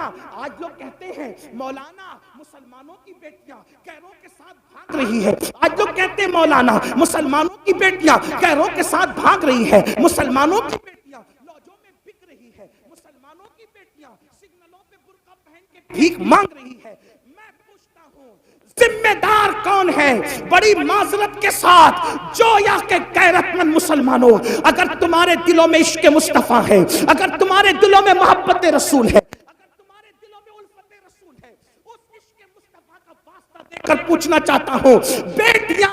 بیٹیاں، آج لوگ کہتے ہیں مولانا مسلمانوں کی بیٹیاں غیروں کے ساتھ بھاگ رہی ہے، آج لوگ کہتے ہیں مولانا مسلمانوں کی بیٹیاں غیروں کے ساتھ بھاگ رہی ہے، مسلمانوں کی بیٹیاں لوجوں میں بک رہی ہے، مسلمانوں کی بیٹیاں سگنلوں پہ برقع پہن کے بھیک مانگ رہی ہے۔ میں پوچھتا ہوں ذمہ دار کون ہے؟ بڑی معذرت کے ساتھ جویا کہ غیرت مند مسلمانوں، اگر تمہارے دلوں میں عشق مصطفیٰ ہے، اگر تمہارے دلوں میں محبت رسول ہے، اگر تمہارے دلوں میں الفت رسول ہے، اس عشق مصطفیٰ کا واسطہ دے کر پوچھنا چاہتا ہوں، بیٹیاں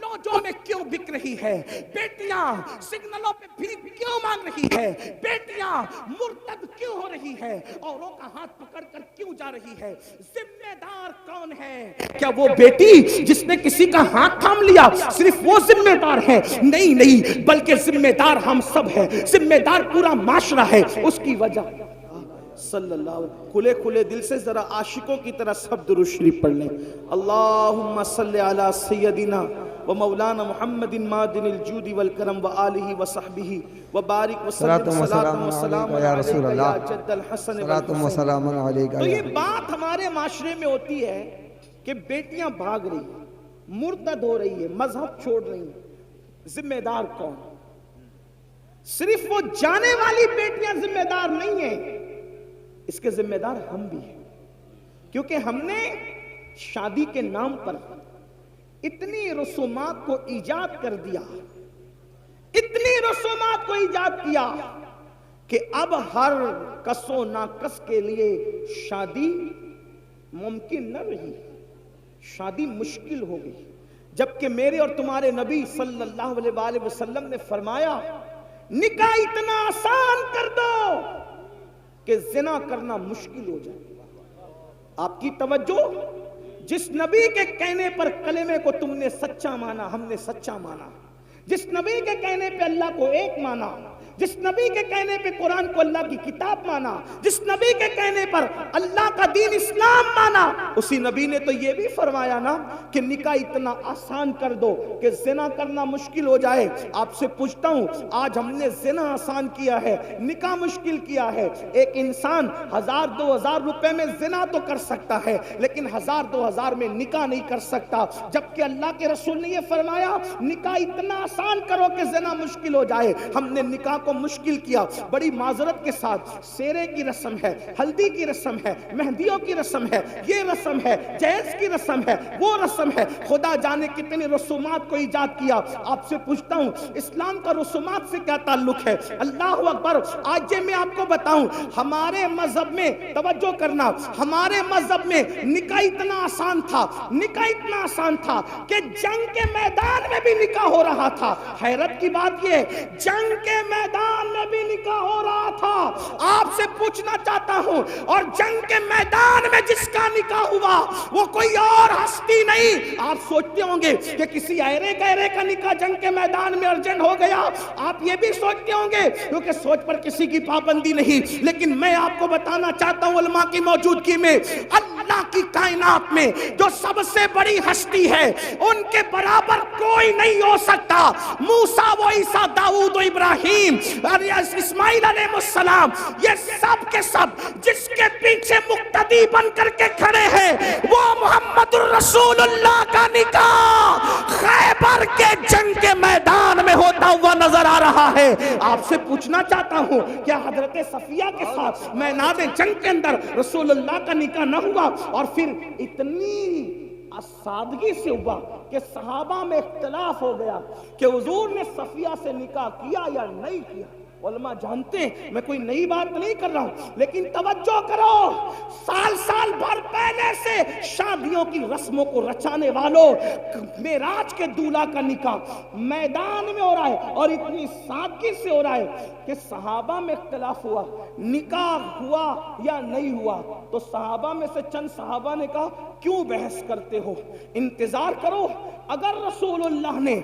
لوجوں میں کیوں بک رہی ہے؟ بیٹیاں سگنلوں پہ بھیک کیوں مانگ رہی ہے؟ بیٹیاں مرتد کیوں ہو رہی ہے؟ اوروں کا ہاتھ پکڑ کر کیوں جا رہی ہے؟ ذمہ دار کون ہے؟ کیا وہ بیٹی جس نے کسی کا ہاتھ تھام لیا صرف وہ ذمہ دار ہے؟ نہیں نہیں، بلکہ ذمہ دار ہم سب ہیں، ذمہ دار پورا معاشرہ ہے۔ اس کی وجہ صلی اللہ علیہ وسلم، کھلے کھلے دل سے ذرا عاشقوں کی طرح سب درود شریف پڑھ لیں۔ اللہم صلی علی سیدنا و مولانا محمد مادن الجود والکرم و آلہ و صحبہ و بارک وسلم صلاۃ و سلام یا رسول علیکہ یا اللہ، جد الحسن صلاۃ و والحسین۔ سلام علیکہ۔ تو یہ بات ہمارے معاشرے میں ہوتی ہے کہ بیٹیاں بھاگ رہی ہیں، مرتد ہو رہی ہے، مذہب چھوڑ رہی ہیں، ذمہ دار کون؟ صرف وہ جانے والی بیٹیاں ذمہ دار نہیں ہیں، اس کے ذمہ دار ہم بھی ہیں، کیونکہ ہم نے شادی کے نام پر اتنی رسومات کو ایجاد کر دیا، اتنی رسومات کو ایجاد کیا کہ اب ہر کس و ناکس کے لیے شادی ممکن نہ رہی، شادی مشکل ہو گئی۔ جبکہ میرے اور تمہارے نبی صلی اللہ علیہ وآلہ وسلم نے فرمایا نکاح اتنا آسان کر دو کہ زنا کرنا مشکل ہو جائے۔ آپ کی توجہ، جس نبی کے کہنے پر کلمے کو تم نے سچا مانا، ہم نے سچا مانا، جس نبی کے کہنے پہ اللہ کو ایک مانا، جس نبی کے کہنے پہ قرآن کو اللہ کی کتاب مانا، جس نبی کے کہنے پر اللہ کا دین اسلام مانا، اسی نبی نے تو یہ بھی فرمایا نا کہ نکاح اتنا آسان کر دو کہ زنا کرنا مشکل ہو جائے۔ آپ سے پوچھتا ہوں، آج ہم نے زنا آسان کیا ہے، نکاح مشکل کیا ہے۔ ایک انسان 1000-2000 روپے میں زنا تو کر سکتا ہے، لیکن 1000-2000 میں نکاح نہیں کر سکتا، جبکہ اللہ کے رسول نے یہ فرمایا نکاح اتنا آسان کرو کہ زنا مشکل ہو جائے۔ ہم نے نکاح کو مشکل کیا۔ بڑی معذرت کے ساتھ سیرے کی رسم ہے، ہلدی کی رسم ہے، مہندیوں کی رسم ہے، یہ رسم ہے، جہیز کی رسم ہے، وہ رسم ہے، خدا جانے کتنی رسومات کو ایجاد کیا۔ آپ سے پوچھتا ہوں اسلام کا رسومات سے کیا تعلق ہے؟ اللہ اکبر۔ آج میں آپ کو بتاؤں، ہمارے مذہب میں توجہ کرنا، ہمارے مذہب میں نکاح اتنا آسان تھا، نکاح اتنا آسان تھا کہ جنگ کے میدان میں بھی نکاح ہو رہا تھا۔ حیرت کی بات یہ، جنگ کے میدان میں بھی نکاح ہو رہا تھا۔ آپ سے پوچھنا چاہتا ہوں، اور جنگ کے میدان میں جس کا نکاح ہوا وہ کوئی اور ہستی نہیں۔ آپ سوچتے ہوں گے کہ کسی ایرے گہرے کا نکاح جنگ کے میدان میں ارجنٹ ہو گیا، آپ یہ بھی سوچتے ہوں گے، کیونکہ سوچ پر کسی کی پابندی نہیں، لیکن میں آپ کو بتانا چاہتا ہوں علماء کی موجودگی میں، اللہ کی کائنات میں جو سب سے بڑی ہستی ہے ان کے برابر کوئی نہیں ہو سکتا۔ موسیٰ و عیسیٰ، داؤد و ابراہیم اور اسماعیل علیہ السلام، یہ سب کے سب جس کے پیچھے مقتدی بن کر کے کھڑے ہیں وہ محمد الرسول اللہ کا نکاح خیبر کے جنگ کے میدان میں ہوتا ہوا نظر آ رہا ہے۔ آپ سے پوچھنا چاہتا ہوں، کیا حضرت صفیہ کے ساتھ میدان جنگ کے اندر رسول اللہ کا نکاح نہ ہوا؟ اور پھر اتنی سادگی سے ہوا کہ صحابہ میں اختلاف ہو گیا کہ حضور نے صفیہ سے نکاح کیا یا نہیں کیا۔ علماء جانتے ہیں میں کوئی نئی بات نہیں کر رہا ہوں، لیکن توجہ کرو، سال بھر پہلے سے شادیوں کی رسموں کو رچانے والوں، معراج کے دولہا کا نکاح میدان میں ہو رہا ہے، اور اتنی سادگی سے ہو رہا ہے کہ صحابہ میں اختلاف ہوا نکاح ہوا یا نہیں ہوا۔ تو صحابہ میں سے چند صحابہ نے کہا کیوں بحث کرتے ہو، انتظار کرو، اگر رسول اللہ نے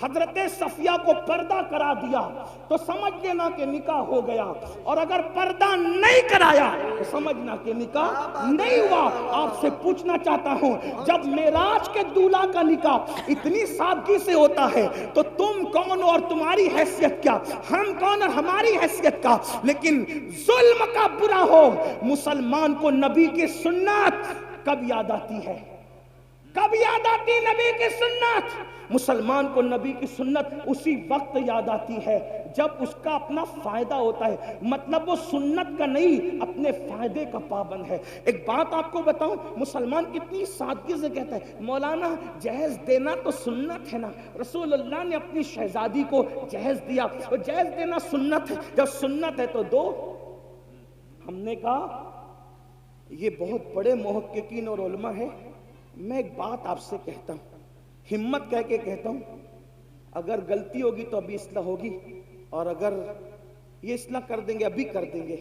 حضرت صفیہ کو پردہ کرا دیا تو سمجھ لینا کہ نکاح ہو گیا، اور اگر پردہ نہیں کرایا تو سمجھنا کہ نکاح نہیں ہوا۔ آپ سے پوچھنا چاہتا ہوں، جب معراج کے دولہا کا نکاح اتنی سادگی سے ہوتا ہے تو تم کون اور تمہاری حیثیت کیا، ہم کون اور ہماری ہماری حیثیت کا، لیکن ظلم کا برا ہو، مسلمان کو نبی کی سنت کب یاد آتی ہے؟ کب یاد آتی نبی کی سنت؟ مسلمان کو نبی کی سنت اسی وقت یاد آتی ہے جب اس کا اپنا فائدہ ہوتا ہے، مطلب وہ سنت کا نہیں اپنے فائدے کا پابند ہے۔ ایک بات آپ کو بتاؤں، مسلمان کتنی سادگی سے کہتا ہے مولانا جہیز دینا تو سنت ہے نا، رسول اللہ نے اپنی شہزادی کو جہیز دیا، تو جہیز دینا سنت ہے، جب سنت ہے تو دو۔ ہم نے کہا یہ بہت بڑے محققین اور علماء ہیں، میں ایک بات آپ سے کہتا ہوں، ہمت کہہ کے کہتا ہوں، اگر غلطی ہوگی تو ابھی اصلاح ہوگی، اور اگر یہ اصلاح کر دیں گے ابھی کر دیں گے،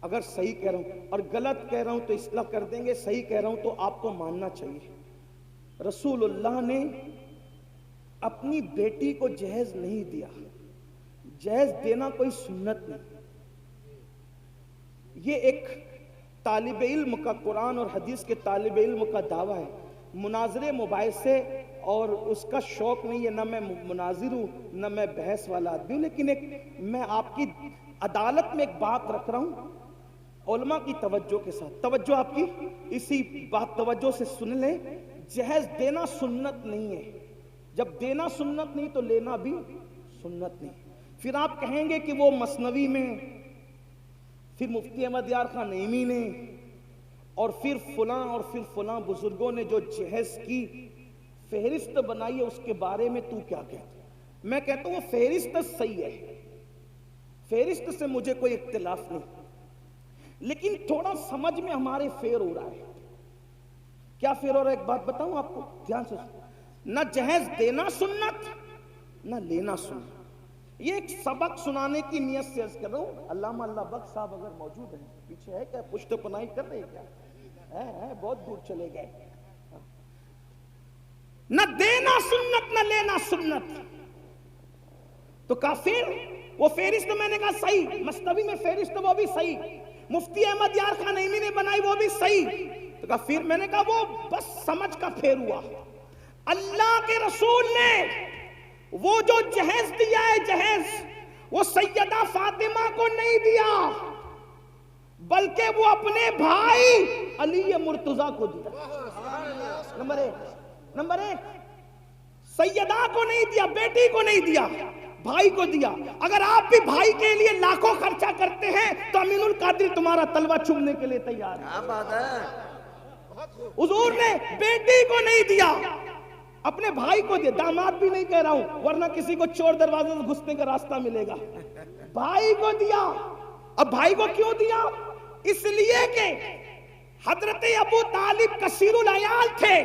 اگر صحیح کہہ رہا ہوں اور غلط کہہ رہا ہوں تو اصلاح کر دیں گے، صحیح کہہ رہا ہوں تو آپ کو ماننا چاہیے۔ رسول اللہ نے اپنی بیٹی کو جہیز نہیں دیا، جہیز دینا کوئی سنت نہیں، یہ ایک طالب علم کا، قرآن اور حدیث کے طالب علم کا دعویٰ ہے۔ مناظرے مباحثے اور اس کا شوق نہیں ہے، نہ میں مناظر ہوں نہ میں بحث والا آدمی ہوں، لیکن میں آپ کی عدالت میں ایک بات رکھ رہا ہوں علماء کی توجہ کے ساتھ، توجہ آپ کی اسی بات توجہ سے سن لیں، جہیز دینا سنت نہیں ہے، جب دینا سنت نہیں تو لینا بھی سنت نہیں۔ پھر آپ کہیں گے کہ وہ مثنوی میں، پھر مفتی احمد یار خان نعیمی نے، اور پھر فلاں اور پھر فلاں بزرگوں نے جو جہیز کی فہرست بنائی ہے اس کے بارے میں تو کیا کہتا؟ میں کہتا ہوں وہ فہرست صحیح ہے، فہرست سے مجھے کوئی اختلاف نہیں، لیکن تھوڑا سمجھ میں ہمارے فیر ہو رہا ہے۔ کیا فیر ہو رہا ہے؟ ایک بات بتاؤں آپ کو دھیان سے، نہ جہیز دینا سنت نہ لینا سنت۔ یہ ایک سبق سنانے کی نیت سے عرض کر رہا ہوں، علامہ اللہ بخش صاحب اگر موجود ہیں، پیچھے ہے کیا؟ پشت پناہی کر رہے کیا؟ بہت دور چلے گئے۔ نہ دینا سنت نہ لینا سنت تو کافر۔ وہ فہرست میں نے کہا صحیح، مصنوی میں فہرست وہ بھی صحیح، مفتی احمد یار خان نعیمی نے بنائی وہ بھی صحیح، تو کہا پھر میں نے کہا وہ بس سمجھ کا پھیر ہوا۔ اللہ کے رسول نے وہ جو جہیز دیا ہے، جہیز وہ سیدہ فاطمہ کو نہیں دیا، بلکہ وہ اپنے بھائی علی مرتضیٰ کو دیا۔ نمبر ایک سیدہ کو نہیں دیا، بیٹی کو نہیں دیا، بھائی کو دیا۔ اگر آپ بھی بھائی کے لیے لاکھوں خرچہ کرتے ہیں تو امین القادری تمہارا تلوہ چومنے کے لیے تیار ہے۔ حضور نے بیٹی کو نہیں دیا، اپنے بھائی کو دیا، داماد بھی نہیں کہہ رہا ہوں ورنہ کسی کو چور دروازے سے گھسنے کا راستہ ملے گا، بھائی کو دیا۔ اب بھائی کو کیوں دیا؟ اس لیے کہ حضرت ابو طالب کثیر العیال تھے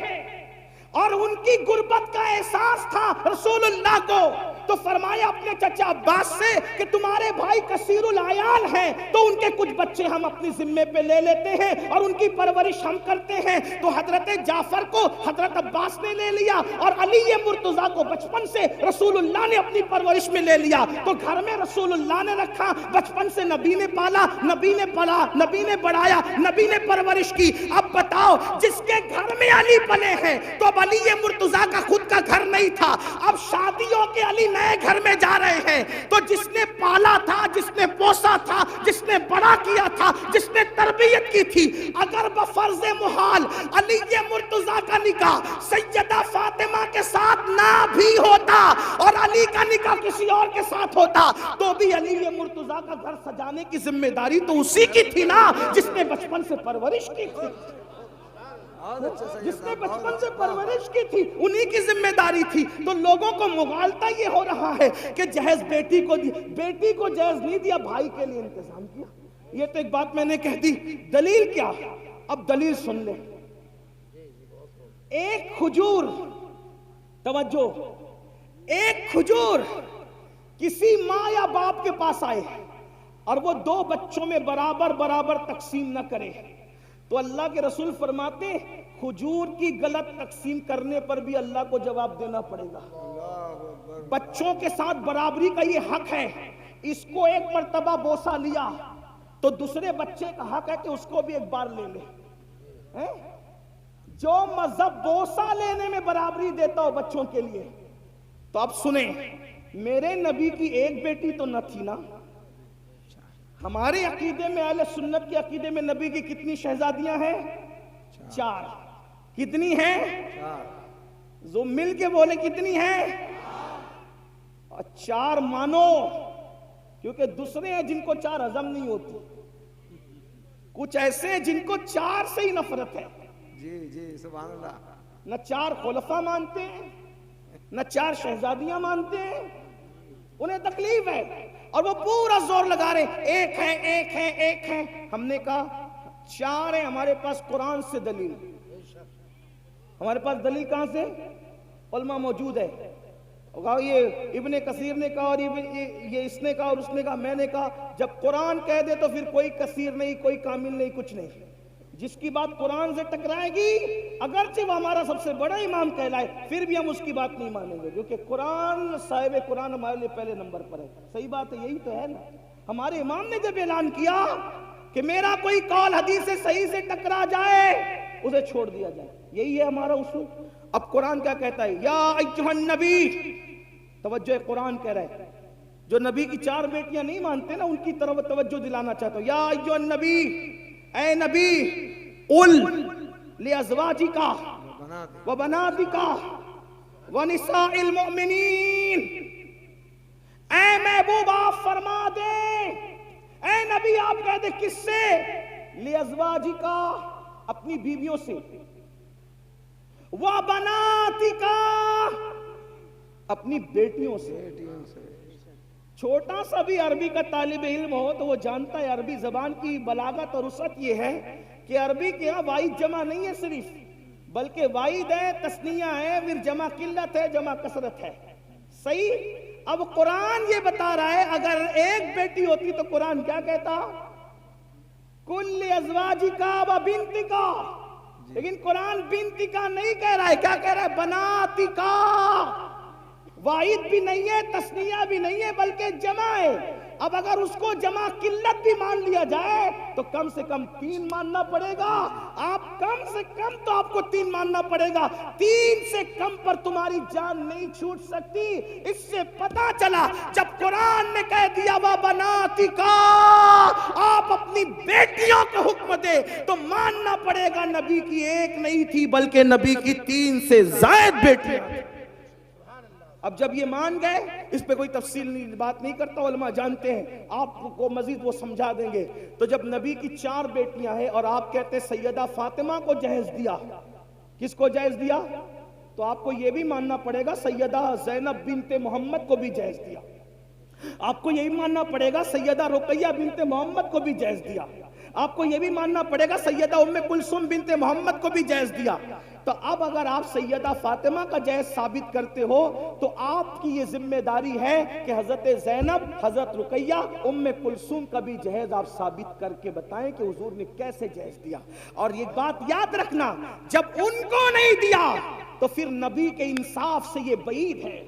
اور ان کی غربت کا احساس تھا رسول اللہ کو، تو فرمایا اپنے چچا عباس سے کہ تمہارے بھائی کثیر العیال ہیں تو ان کے کچھ بچے ہم اپنی ذمے پہ لے لیتے ہیں اور ان کی پرورش ہم کرتے ہیں۔ تو حضرت جعفر کو حضرت عباس نے لے لیا اور علی مرتضیٰ کو بچپن سے رسول اللہ نے اپنی پرورش میں لے لیا، تو گھر میں رسول اللہ نے رکھا، بچپن سے نبی نے پالا، نبی نے پلا، نبی نے بڑھایا، نبی نے پرورش کی۔ اب بتاؤ جس کے گھر میں علی پلے ہیں تو اب علی مرتضیٰ کا خود کا گھر نہیں تھا، اب شادیوں کے علی نئے گھر میں جا رہے ہیں، تو جس نے پالا تھا، جس نے پوسا تھا، جس نے بڑا کیا تھا، جس نے تربیت کی تھی، اگر بفرض محال علی مرتضیٰ کا نکاح سیدہ فاطمہ کے ساتھ نہ بھی ہوتا اور علی کا نکاح کسی اور کے ساتھ ہوتا تو بھی علی مرتضیٰ کا گھر سجانے کی ذمہ داری تو اسی کی تھی نا جس نے بچپن سے پرورش کی تھی، جس نے بچپن سے پرورش کی تھی، انہی کی ذمہ داری تھی۔ تو لوگوں کو مغالطہ یہ ہو رہا ہے کہ جہیز بیٹی کو دی، بیٹی کو جہیز نہیں دیا، بھائی کے لیے انتظام کیا۔ یہ تو ایک بات میں نے کہہ دی، دلیل کیا؟ اب دلیل سن لیں۔ ایک کھجور، توجہ، ایک کھجور کسی ماں یا باپ کے پاس آئے اور وہ دو بچوں میں برابر برابر تقسیم نہ کرے تو اللہ کے رسول فرماتے کھجور کی غلط تقسیم کرنے پر بھی اللہ کو جواب دینا پڑے گا۔ بچوں کے ساتھ برابری کا یہ حق ہے، اس کو ایک مرتبہ بوسہ لیا تو دوسرے بچے کا حق ہے کہ اس کو بھی ایک بار لے لے۔ جو مذہب بوسہ لینے میں برابری دیتا ہو بچوں کے لیے، تو اب سنیں، میرے نبی کی ایک بیٹی تو نہ تھی نا، ہمارے عقیدے میں، اہل سنت کے عقیدے میں نبی کی کتنی شہزادیاں ہیں؟ 4. کتنی ہیں؟ 4. جو مل کے بولے کتنی ہیں؟ 4 مانو، کیونکہ دوسرے ہیں جن کو 4 ہضم نہیں ہوتی، کچھ ایسے ہیں جن کو 4 سے ہی نفرت ہے. جی جی سبحان اللہ. نہ 4 خلفاء مانتے ہیں، نہ 4 شہزادیاں مانتے ہیں، انہیں تکلیف ہے اور وہ پورا زور لگا رہے ہیں ایک ہے ایک ہے ایک ہے. ہم نے کہا 4 ہیں، ہمارے پاس قرآن سے دلیل. ہمارے پاس دلیل کہاں سے؟ علماء موجود ہے. یہ ابن کثیر نے کہا اور یہ اس نے کہا اور اس نے کہا، میں نے کہا جب قرآن کہہ دے تو پھر کوئی کثیر نہیں، کوئی کامل نہیں، کچھ نہیں. جس کی بات قرآن سے ٹکرائے گی، اگرچہ وہ ہمارا سب سے بڑا امام کہلائے، پھر بھی ہم اس کی بات نہیں مانیں گے، کیونکہ قرآن، صاحب قرآن ہمارے لیے پہلے نمبر پر ہے. صحیح بات ہے، یہی تو ہے نا. ہمارے امام نے جب اعلان کیا کہ میرا کوئی قول حدیث سے صحیح سے ٹکرا جائے اسے چھوڑ دیا جائے، یہی ہے ہمارا اصول. اب قرآن کیا کہتا ہے؟ یا ایھا النبی، توجہ قرآن کہہ رہا ہے. جو نبی کی 4 بیٹیاں نہیں مانتے نا، ان کی طرف توجہ دلانا چاہتا ہوں. یا ایھا النبی، اے نبی، قل لازواجک وبناتک ونساء المؤمنین، اے محبوب آپ فرما دیں، اے نبی آپ کہہ دیں کس سے؟ لازواجک، اپنی بیویوں سے، وبناتک، اپنی بیٹیوں سے. چھوٹا سا بھی عربی کا طالب علم ہو تو وہ جانتا ہے عربی زبان کی بلاغت اور وسعت یہ ہے کہ عربی کے ہاں واحد جمع نہیں ہے صرف، بلکہ واحد ہے، تثنیہ ہے، پھر جمع قلت ہے، جمع کثرت ہے. صحیح. اب قرآن یہ بتا رہا ہے اگر ایک بیٹی ہوتی تو قرآن کیا کہتا؟ کل ازواجک و بنتک. لیکن قرآن بنتک نہیں کہہ رہا ہے، کیا کہہ رہا ہے؟ بناتک. واحد بھی نہیں ہے، تثنیہ بھی نہیں ہے، بلکہ جمع ہے. اب اگر اس کو جمع قلت بھی مان لیا جائے تو کم سے کم 3 ماننا پڑے گا. آپ کم سے کم تو آپ کو 3 ماننا پڑے گا. 3 سے کم پر تمہاری جان نہیں چھوٹ سکتی. اس سے پتا چلا جب قرآن نے کہہ دیا وَبَنَاتِكَ، آپ اپنی بیٹیوں کو حکم دے تو ماننا پڑے گا نبی کی 1 نہیں تھی بلکہ نبی کی 3 سے زائد بیٹیاں. اب جب یہ مان گئے، اس پہ کوئی تفصیل بات نہیں کرتا، علماء جانتے ہیں، آپ کو مزید وہ سمجھا دیں گے. تو جب نبی کی 4 بیٹیاں ہیں اور آپ کہتے ہیں سیدہ فاطمہ کو جہیز دیا، کس کو جہیز دیا؟ تو آپ کو یہ بھی ماننا پڑے گا سیدہ زینب بنت محمد کو بھی جہیز دیا. آپ کو یہی ماننا پڑے گا سیدہ رقیہ بنت محمد کو بھی جہیز دیا. آپ کو یہ بھی ماننا پڑے گا سیدہ ام کلثوم بنت محمد کو بھی جہیز دیا. تو اب اگر آپ سیدہ فاطمہ کا جہیز ثابت کرتے ہو تو آپ کی یہ ذمہ داری ہے کہ حضرت زینب، حضرت رقیہ، ام کلثوم کا بھی جہیز آپ ثابت کر کے بتائیں کہ حضور نے کیسے جہیز دیا. اور یہ بات یاد رکھنا، جب ان کو نہیں دیا تو پھر نبی کے انصاف سے یہ بعید ہے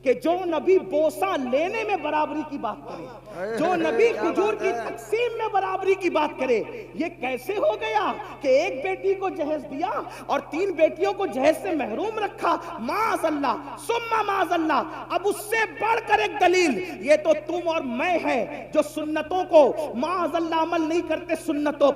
کہ جو نبی بوسہ لینے میں برابری کی بات کرے، جو نبی کھجور کی تقسیم میں برابری کی بات کرے. یہ کیسے ہو گیا کہ ایک بیٹی کو جہیز دیا اور 3 بیٹیوں کو جہیز سے محروم رکھا؟ معاذ اللہ ثم معاذ اللہ. اب اس سے بڑھ کر ایک دلیل یہ تو تم اور میں ہے جو سنتوں کو معاذ اللہ عمل نہیں کرتے، سنتوں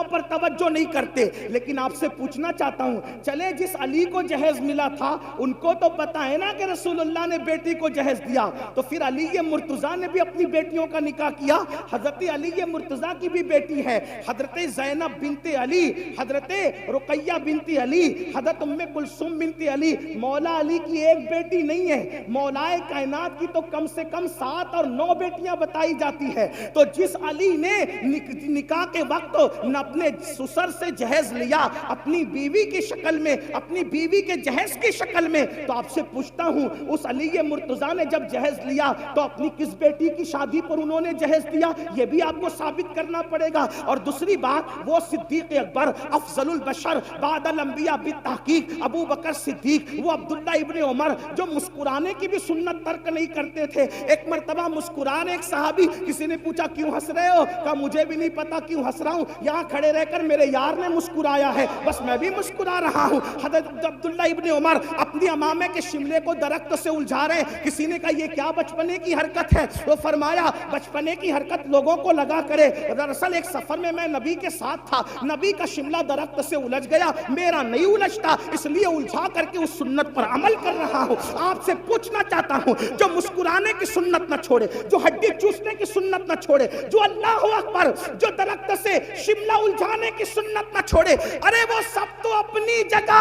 پر توجہ نہیں کرتے. لیکن آپ سے پوچھنا چاہتا ہوں، چلے جس علی کو جہیز ملا تھا ان کو تو پتا ہے نا کہ رسول اللہ نے بیٹی کو جہیز دیا، تو پھر علی مرتضیٰ نے بھی اپنی بیٹیوں کا نکاح کیا. حضرت علی مرتضیٰ کی بھی بیٹی ہے، حضرت زینب بنت علی، حضرت رقیہ بنت علی، حضرت ام کلثوم بنت علی. مولا علی کی ایک بیٹی نہیں ہے، مولا کائنات کی تو کم سے کم 7 اور 9 بیٹیاں بتائی جاتی ہے. تو جس علی نے نکاح کے وقت اپنے سسر سے جہیز لیا اپنی بیوی کی شکل میں، اپنی بیوی کے جہیز کی شکل میں، تو آپ سے پوچھتا ہوں اس علی مرتضیٰ نے جب جہیز لیا تو اپنی کس بیٹی کی شادی پر انہوں نے جہیز دیا؟ یہ بھی آپ کو ثابت کرنا پڑے گا. اور دوسری بات، وہ صدیق اکبر، افضل البشر بعد الانبیاء بالتحقیق، ابو بکر صدیق، وہ عبداللہ ابن عمر جو مسکرانے کی بھی سنت ترک نہیں کرتے تھے. ایک مرتبہ مسکرانے ایک صحابی، کسی نے پوچھا کیوں ہنس رہے ہو؟ کہا مجھے بھی نہیں پتا کیوں ہنس رہا ہوں، یہاں کھڑے رہ کر میرے یار نے مسکرایا ہے، بس میں بھی مسکرا رہا ہوں. حضرت عبداللہ ابن عمر اپنی امامے کے شملے کو درخت سے سے الجھا رہے ہیں. کسی نے کہا یہ کیا بچپنے کی حرکت ہے؟ وہ فرمایا بچپنے کی حرکت لوگوں کو لگا کرے. دراصل ایک سفر میں نبی کے ساتھ تھا, نبی کا شملہ درخت سے الجھ گیا, میرا نہیں الجھتا, اس لیے الجھا کر کے اس سنت پر عمل کر رہا ہوں. آپ سے پوچھنا چاہتا ہوں, جو مسکرانے کی سنت نہ چھوڑے, جو ہڈی چوسنے کی سنت نہ چھوڑے, جو اللہ اکبر, جو درخت سے شملہ الجھانے کی سنت نہ چھوڑے, ارے وہ سب تو اپنی جگہ.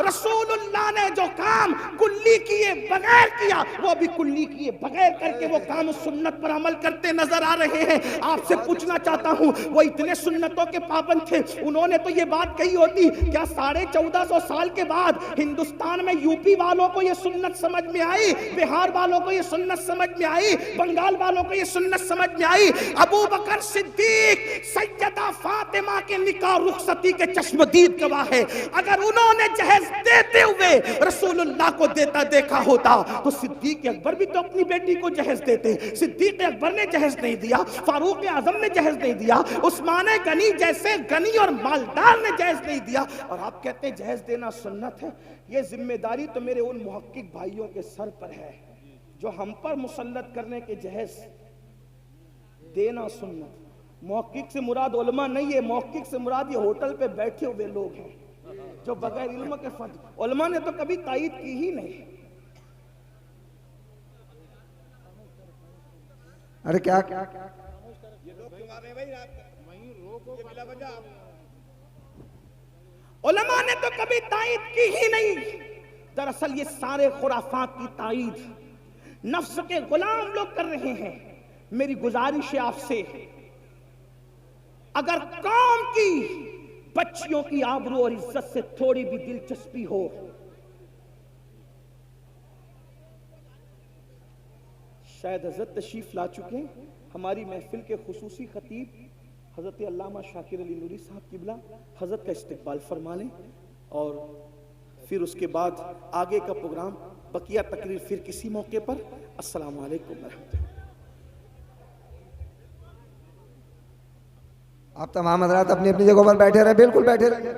رسول اللہ نے جو کام کلی کیے بغیر کیا, وہ بھی کلی کیے بغیر کر کے وہ کام اس سنت پر عمل کرتے نظر آ رہے ہیں. آپ سے پوچھنا چاہتا ہوں, وہ اتنے سنتوں کے پابند تھے, انہوں نے تو یہ بات کہی ہوتی, کیا 1450 سال کے بعد ہندوستان میں یو پی والوں کو یہ سنت سمجھ میں آئی, بہار والوں کو یہ سنت سمجھ میں آئی, بنگال والوں کو یہ سنت سمجھ میں آئی؟ ابو بکر صدیق سیدہ فاطمہ کے نکاح رخصتی کے چشمدید گواہ ہے. اگر انہوں نے جہیز دیتے ہوئے رسول اللہ کو دیتا دیکھا ہوتا تو صدیق اکبر بھی تو اپنی بیٹی کو جہیز دیتے. صدیق اکبر نے جہیز نہیں دیا, فاروق اعظم نے جہیز نہیں دیا, عثمان غنی جیسے غنی اور مالدار نے جہیز نہیں دیا, اور آپ کہتے ہیں جہیز دینا سنت ہے. یہ ذمہ داری تو میرے ان محقق بھائیوں کے سر پر ہے جو ہم پر مسلط کرنے کے جہیز دینا سنت. محقق سے مراد علماء نہیں ہے, محقق سے مراد یہ ہوٹل پہ بیٹھے ہوئے لوگ ہیں جو بغیر علم کے فتوی. علماء نے تو کبھی تائید کی ہی نہیں. ارے کیا علماء نے تو کبھی تائید کی ہی نہیں. دراصل یہ سارے خرافات کی تائید نفس کے غلام لوگ کر رہے ہیں. میری گزارش ہے آپ سے, اگر قوم کی بچیوں کی آبرو اور عزت سے تھوڑی بھی دلچسپی ہو, شاید حضرت تشریف لا چکے ہیں, ہماری محفل کے خصوصی خطیب حضرت علامہ شاکر علی نوری صاحب قبلہ حضرت کا استقبال فرما لیں, اور پھر اس کے بعد آگے کا پروگرام بقیہ تقریر پھر کسی موقع پر. السلام علیکم ورحمۃ اللہ. آپ تمام حضرات اپنی اپنی جگہوں پر بیٹھے رہے, بالکل بیٹھے رہے.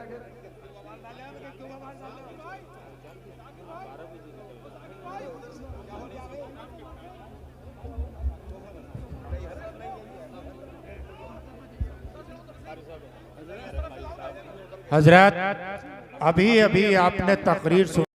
حضرات ابھی آپ نے تقریر سن